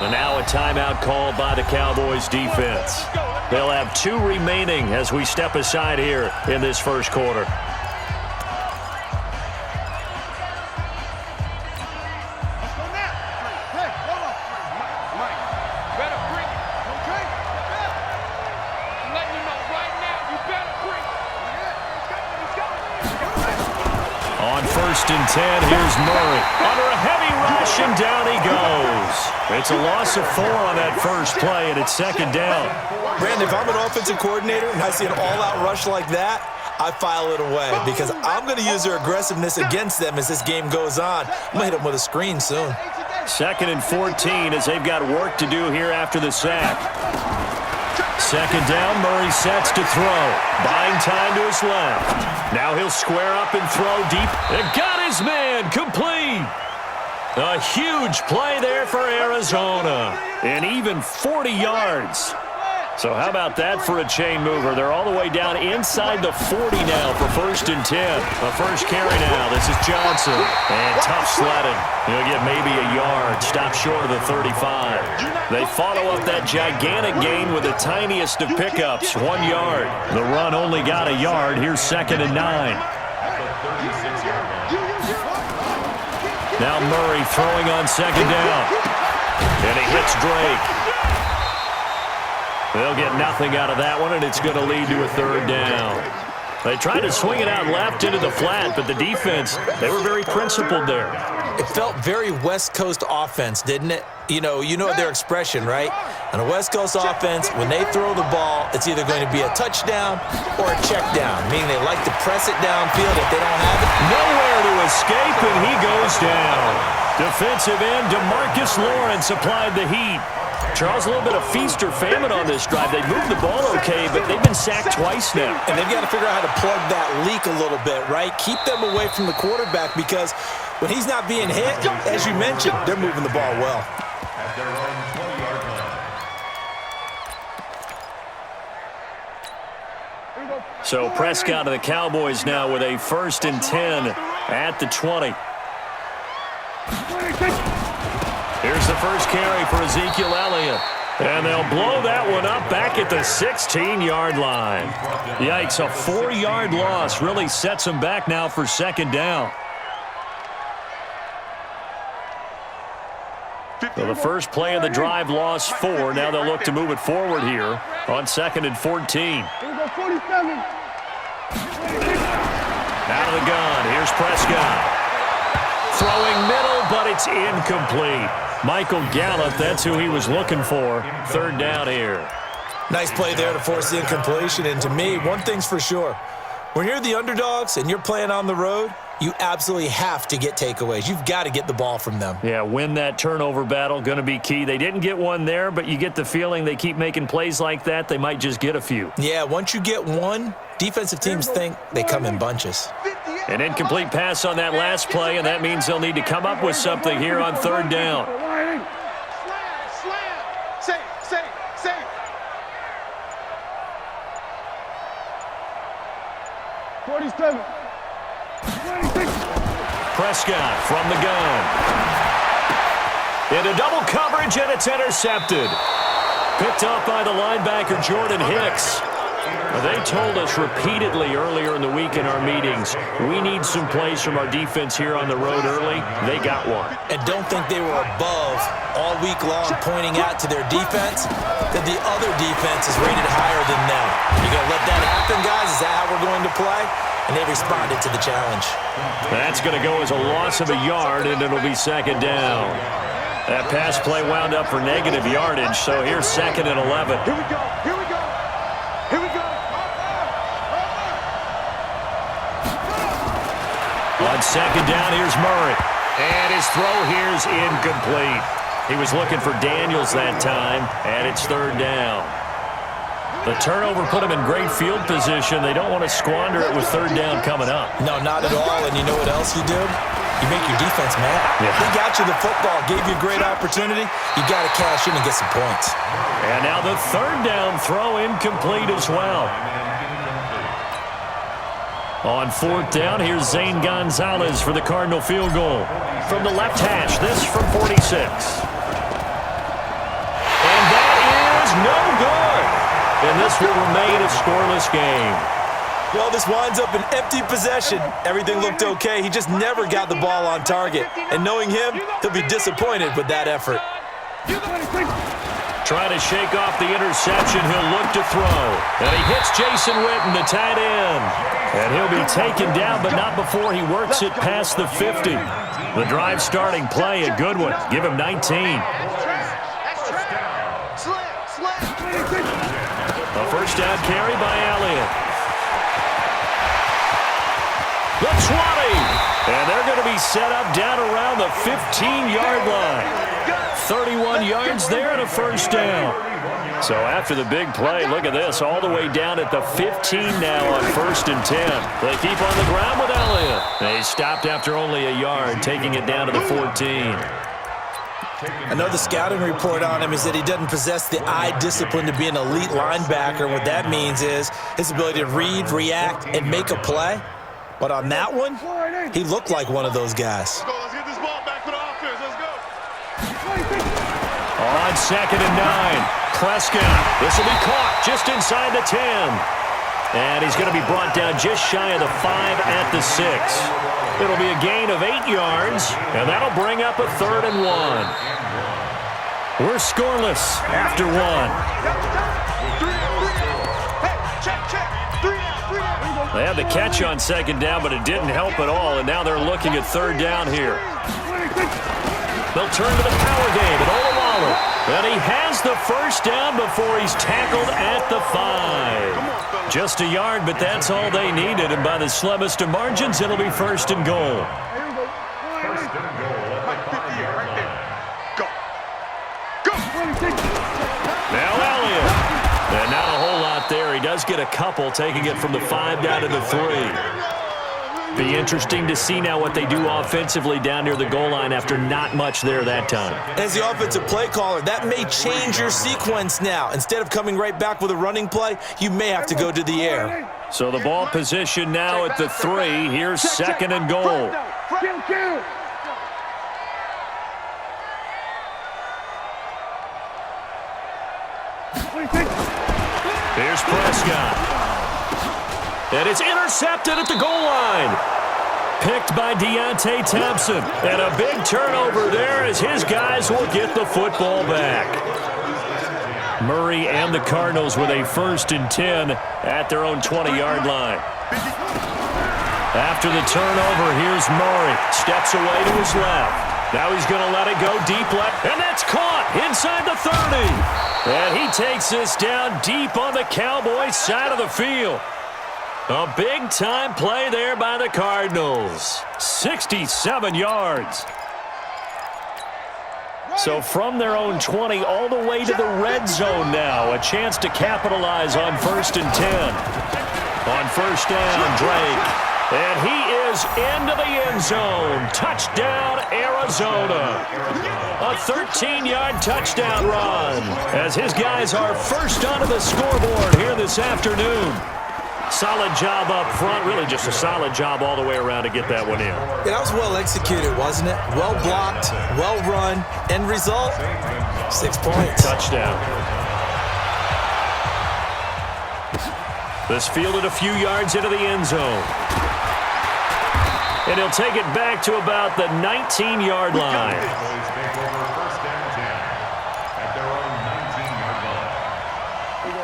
And now a timeout called by the Cowboys defense. They'll have 2 remaining as we step aside here in this first quarter. On 1st and 10, here's Murray. Under a heavy rush, and down he goes. It's a loss of 4 on that first play, and it's 2nd down. Brandon, if I'm an offensive coordinator and I see an all-out rush like that, I file it away because I'm going to use their aggressiveness against them as this game goes on. I'm going to hit them with a screen soon. 2nd and 14 as they've got work to do here after the sack. 2nd down, Murray sets to throw. Buying time to his left. Now he'll square up and throw deep. And got his man complete. A huge play there for Arizona. And even 40 yards. So how about that for a chain mover? They're all the way down inside the 40 now for 1st and 10. A first carry now. This is Johnson. And tough sledding. He'll get maybe a yard. Stop short of the 35. They follow up that gigantic gain with the tiniest of pickups. 1 yard. The run only got a yard. Here's 2nd and 9. Now Murray throwing on 2nd down. And he hits Drake. They'll get nothing out of that one, and it's going to lead to a 3rd down. They tried to swing it out left into the flat, but the defense, they were very principled there. It felt very West Coast offense, didn't it? You know their expression, right? On a West Coast offense, when they throw the ball, it's either going to be a touchdown or a check down, meaning they like to press it downfield if they don't have it. Nowhere to escape, and he goes down. Defensive end DeMarcus Lawrence applied the heat. Charles, a little bit of feast or famine on this drive. They moved the ball okay, but they've been sacked twice now. And they've got to figure out how to plug that leak a little bit, right? Keep them away from the quarterback because when he's not being hit, as you mentioned, they're moving the ball well. So Prescott of the Cowboys now with a 1st and 10 at the 20. Here's the first carry for Ezekiel Elliott. And they'll blow that one up back at the 16-yard line. Yikes, a 4-yard loss really sets them back now for 2nd down. So the first play of the drive lost 4. Now they'll look to move it forward here on 2nd and 14. Out of the gun, here's Prescott. Throwing middle, but it's incomplete. Michael Gallup, that's who he was looking for. 3rd down here. Nice play there to force the incompletion. And to me, one thing's for sure. When you're the underdogs and you're playing on the road, you absolutely have to get takeaways. You've got to get the ball from them. Yeah, win that turnover battle, going to be key. They didn't get one there, but you get the feeling they keep making plays like that, they might just get a few. Yeah, once you get one, defensive teams think they come in bunches. An incomplete pass on that last play, and that means they'll need to come up with something here on 3rd down. Prescott from the gun. Into double coverage, and it's intercepted. Picked up by the linebacker, Jordan Hicks. They told us repeatedly earlier in the week in our meetings, we need some plays from our defense here on the road early. They got one. And don't think they were above all week long pointing out to their defense that the other defense is rated higher than them. You going to let that happen, guys? Is that how we're going to play? And they responded to the challenge. That's going to go as a loss of a yard, and it'll be 2nd down. That pass play wound up for negative yardage, so here's 2nd and 11. Here we go. Here we go. Here we go. On 2nd down, here's Murray. And his throw here's incomplete. He was looking for Daniels that time, and it's 3rd down. The turnover put him in great field position. They don't want to squander it with 3rd down coming up. No, not at all. And you know what else you do? You make your defense mad. Yeah. They got you the football, gave you a great opportunity. You got to cash in and get some points. And now the 3rd down throw incomplete as well. On fourth down, here's Zane Gonzalez for the Cardinal field goal. From the left hash, this from 46. And that is no good. And this will remain a scoreless game. Well, this winds up an empty possession. Everything looked okay. He just never got the ball on target. And knowing him, he'll be disappointed with that effort. Trying to shake off the interception, he'll look to throw. And he hits Jason Witten, the tight end. And he'll be taken down, but not before he works it past the 50. The drive starting play, a good one. Give him 19. A first down carry by Elliott. The 20. And they're going to be set up down around the 15-yard line. 31 yards there and a first down. So after the big play, look at this, all the way down at the 15 now on 1st and 10. They keep on the ground with Elliott. They stopped after only a yard, taking it down to the 14. I know the scouting report on him is that he doesn't possess the eye discipline to be an elite linebacker. What that means is his ability to read, react, and make a play. But on that one, he looked like one of those guys. Let's get this ball back for the offense. Let's go. On 2nd and 9, Prescott. This will be caught just inside the 10. And he's going to be brought down just shy of the 5 at the 6. It'll be a gain of 8 yards, and that'll bring up a 3rd and 1. We're scoreless after 1. They had the catch on 2nd down, but it didn't help at all, and now they're looking at 3rd down here. They'll turn to the power game at Olawalu. And he has the first down before he's tackled at the 5. Just a yard, but that's all they needed. And by the slimmest of margins, it'll be 1st and goal. First and goal at the 50 right there. Go. Go. Now Elliott. And not a whole lot there. He does get a couple, taking it from the 5 down to the 3. Be interesting to see now what they do offensively down near the goal line after not much there that time. As the offensive play caller, that may change your sequence now. Instead of coming right back with a running play, you may have to go to the air. So the ball position now at the 3. Here's 2nd and goal. Here's Prescott. And it's intercepted at the goal line. Picked by Deontay Thompson. And a big turnover there as his guys will get the football back. Murray and the Cardinals with a 1st and 10 at their own 20-yard line. After the turnover, here's Murray. Steps away to his left. Now he's going to let it go deep left. And that's caught inside the 30. And he takes this down deep on the Cowboys side of the field. A big-time play there by the Cardinals. 67 yards. So from their own 20 all the way to the red zone now. A chance to capitalize on 1st and 10. On 1st down, Drake. And he is into the end zone. Touchdown, Arizona. A 13-yard touchdown run as his guys are first onto the scoreboard here this afternoon. Solid job up front, really just a solid job all the way around to get that one in. Yeah, that was well executed, wasn't it? Well blocked, well run. End result, 6 points. Touchdown. This fielded a few yards into the end zone. And he'll take it back to about the 19-yard line.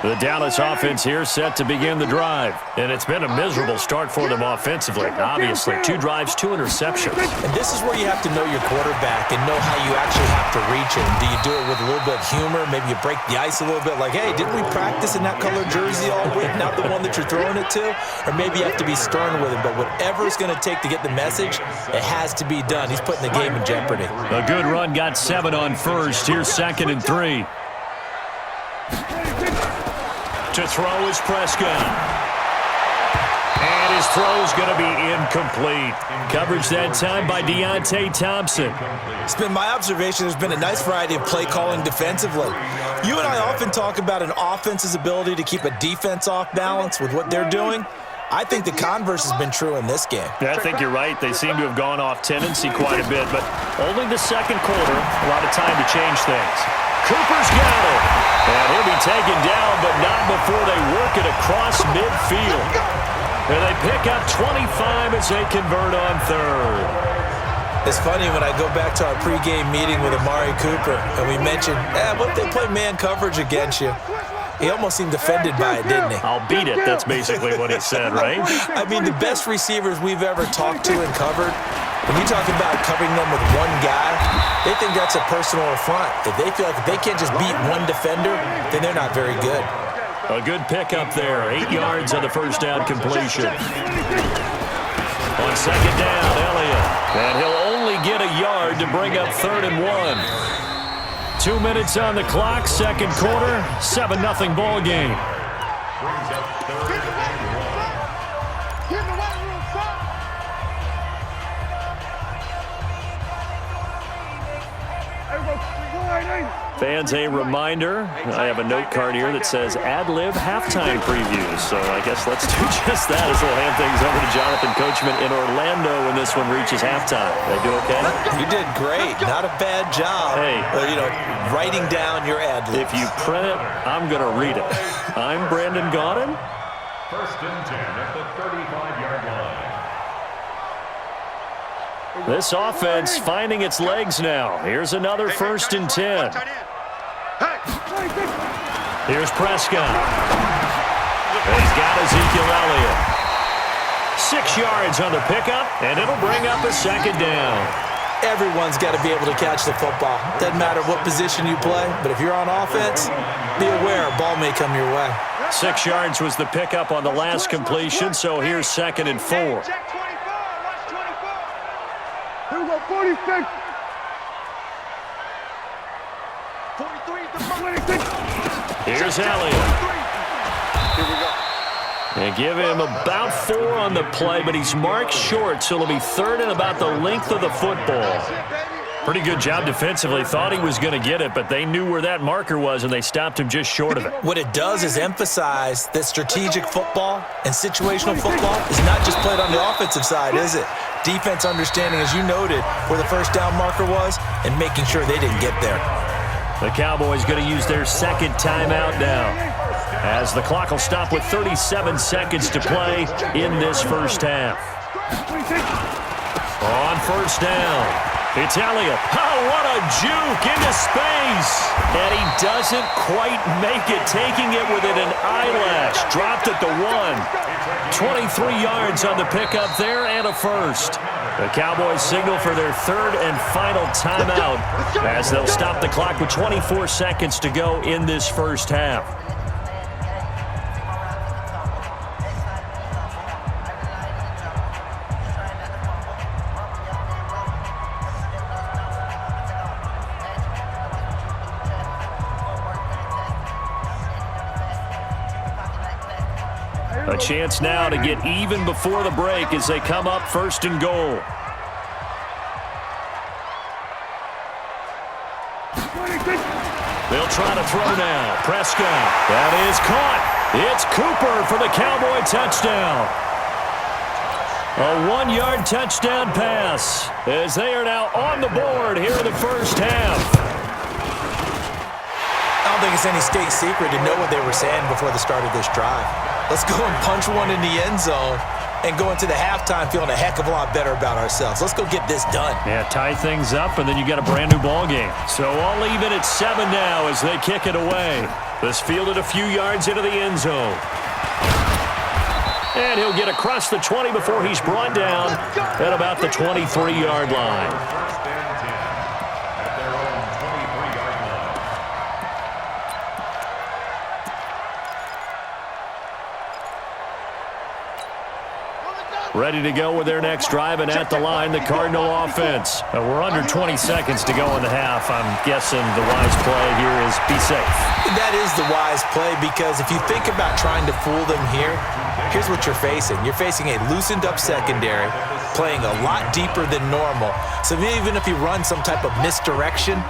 The Dallas offense here set to begin the drive. And it's been a miserable start for them offensively. Obviously, 2 drives, 2 interceptions. And this is where you have to know your quarterback and know how you actually have to reach him. Do you do it with a little bit of humor? Maybe you break the ice a little bit like, hey, didn't we practice in that colored jersey all week, not the one that you're throwing it to? Or maybe you have to be stern with him. But whatever it's going to take to get the message, it has to be done. He's putting the game in jeopardy. A good run, got 7 on 1st. Here's 2nd and 3. To throw is Prescott. And his throw is going to be incomplete. Coverage that time by Deontay Thompson. It's been my observation there's been a nice variety of play calling defensively. You and I often talk about an offense's ability to keep a defense off balance with what they're doing. I think the converse has been true in this game. Yeah, I think you're right. They seem to have gone off tendency quite a bit, but only the second quarter, a lot of time to change things. Cooper's got it. And he'll be taken down, but not before they work it across midfield. And they pick up 25 as they convert on third. It's funny when I go back to our pregame meeting with Amari Cooper, and we mentioned, what if they play man coverage against you? He almost seemed offended by it, didn't he? I'll beat it. That's basically what he said, right? I mean, the best receivers we've ever talked to and covered, when you talk about covering them with one guy, they think that's a personal affront. If they feel like if they can't just beat one defender, then they're not very good. A good pickup there. 8 yards on the first down completion. On second down, Elliott. And he'll only get a yard to bring up 3rd and 1. 2 minutes on the clock, second quarter, 7-0 ball game. Fans, a reminder, I have a note card here that says ad-lib halftime previews. So I guess let's do just that as we'll hand things over to Jonathan Coachman in Orlando when this one reaches halftime. Did I do okay? You did great. Not a bad job. Hey. Writing down your ad-libs. If you print it, I'm going to read it. I'm Brandon Gaudin. 1st and 10 at the 35-yard line. This offense finding its legs now. Here's another 1st and 10. Here's Prescott. He's got Ezekiel Elliott. 6 yards on the pickup, and it'll bring up a second down. Everyone's got to be able to catch the football. Doesn't matter what position you play, but if you're on offense, be aware a ball may come your way. 6 yards was the pickup on the last completion, so here's 2nd and 4. Here we go, 46. 43. Here's Elliott. Here we go. And give him about 4 on the play, but he's marked short, so it'll be 3rd and about the length of the football. Pretty good job defensively. Thought he was going to get it, but they knew where that marker was, and they stopped him just short of it. What it does is emphasize that strategic football and situational football is not just played on the offensive side, is it? Defense understanding, as you noted, where the first down marker was and making sure they didn't get there. The Cowboys going to use their second timeout now, as the clock will stop with 37 seconds to play in this first half. On first down, it's Elliott. Oh, what a juke into space. And he doesn't quite make it, taking it within an eyelash. Dropped at the 1. 23 yards on the pickup there and a first. The Cowboys signal for their 3rd and final timeout as they'll stop the clock with 24 seconds to go in this first half. A chance now to get even before the break as they come up 1st and goal. They'll try to throw now. Prescott. That is caught. It's Cooper for the Cowboy touchdown. A 1-yard touchdown pass as they are now on the board here in the first half. I don't think it's any state secret to know what they were saying before the start of this drive. Let's go and punch one in the end zone and go into the halftime feeling a heck of a lot better about ourselves. Let's go get this done. Yeah, tie things up, and then you got a brand new ball game. So all even at 7 now as they kick it away. This fielded a few yards into the end zone. And he'll get across the 20 before he's brought down at about the 23-yard line. Ready to go with their next drive, and at the line, the Cardinal offense. We're under 20 seconds to go in the half. I'm guessing the wise play here is be safe. That is the wise play, because if you think about trying to fool them here, here's what you're facing. You're facing a loosened up secondary, playing a lot deeper than normal. So even if you run some type of misdirection,